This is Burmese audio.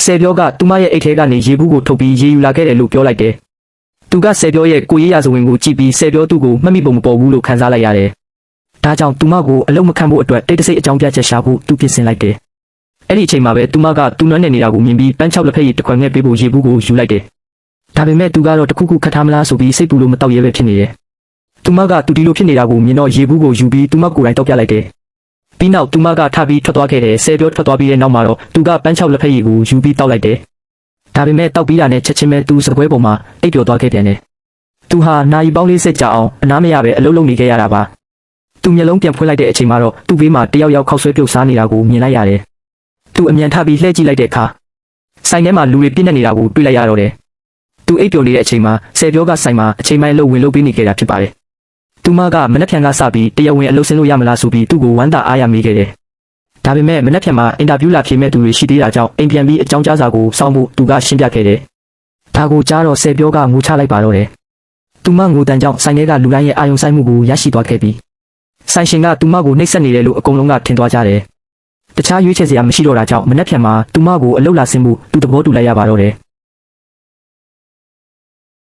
ဆယ်ပြောကသူမရဲ့အိတ်ထဲကနေရေဘူးကိုထုတ်ပြီးရေယူလာခဲ့တယ်လို့ပြောလိုက်တယ်သူကဆယ်ပြောရဲ့ကိုရေးရစဝင်ကိုကြည့်ပြီးဆယ်ပြောသူ့ကိုမှတ်မိပုံမပေါ်ဘူးလို့ခန်းစားလိုက်ရတယ်ဒါကြောင့်သူမကိုအလုံးမခံဖို့အတွက်တိတ်တဆိတ်အကြောင်းပြချက်ရှာဖို့သူပြင်ဆင်လိုက်တယ်အဲ့ဒီအချိန်မှာပဲသူမကသူ့နွမ်းနေနေတာကိုမြင်ပြီးပန်းချောက်လက်ဖက်ရည်တစ်ခွက်ငှက်ပေးဖို့ရေဘူးကိုယူလိုက်တယ်ဒါပေမဲ့သူကတော့တခုခုခတ်ထားမလားဆိုပြီးစိတ်ပူလို့မတော့ရဲပဲဖြစ်နေတယ်သူမကသူဒီလိုဖြစ်နေတာကိုမြင်တော့ရေဘူးကိုယူပြီးသူမကိုယ်တိုင်တောက်ပြလိုက်တယ်ပြီးနောက်သူမကထပြီးထွက်သွားခဲ့တယ်ဆယ်ပြောထွက်သွားပြီးတဲ့နောက်မှာတော့သူကပန်းချောက်လက်ဖက်ရည်ကိုယူပြီးတောက်လိုက်တယ်ဒါပေမဲ့တောက်ပြီးတာနဲ့ချက်ချင်းပဲသူစပွဲပေါ်မှာအိပ်ပျော်သွားခဲ့ပြန်တယ်သူဟာနာရီပေါင်း40ကြာအောင်အနားမရပဲအလုံးလုံးနေခဲ့ရတာပါသူမျက်လုံးပြန်ဖွင့်လိုက်တဲ့အချိန်မှာတော့သူ့ဘေးမှာတယောက်ယောက်ခောက်ဆွဲပြုတ်စားနေတာကိုမြင်လိုက်ရတယ်သူအမြန်ထပြီးလှည့်ကြည့်လိုက်တဲ့အခါဆိုင်ထဲမှာလူတွေပြည့်နေနေတာကိုတွေ့လိုက်ရတော့တယ်သူအိပ်ပျော်နေတဲ့အချိန်မှာဆယ်ပြောကဆိုင်မှာအချိန်ပိုင်းလုံးဝင်လုပ်ပေးနေခဲ့တာဖြစ်ပါတယ်သူမကမနှက်ဖြန်ကစပြီးတရားဝင်အလုပ်ဆင်းလို့ရမလားဆိုပြီးသူ့ကိုဝမ်းသာအားရမိခဲ့တယ်ဒါပေမဲ့မနှက်ဖြန်မှာအင်တာဗျူးလာဖြေမဲ့သူတွေရှိသေးတာကြောင့်အိမ်ပြန်ပြီးအကြောင်းကြားစာကိုစောင့်ဖို့သူကရှင်းပြခဲ့တယ်ဒါကိုကြားတော့ဆယ်ပြောကငိုချလိုက်ပါတော့တယ်သူမငိုတန်ကြောင့်ဆိုင်ထဲကလူတိုင်းရဲ့အာယုံဆိုင်မှုကိုရရှိသွားခဲ့ပြီးဆိုင်ရှင်ကသူမကိုနှိပ်စက်နေတယ်လို့အကုန်လုံးကထင်သွားကြတယ်တခြားရွေးချယ်စရာမရှိတော့တာကြောင့်မနှက်ဖြန်မှာသူမကိုအလုပ်လာဆင်းမှုသူသဘောတူလိုက်ရပါတော့တယ်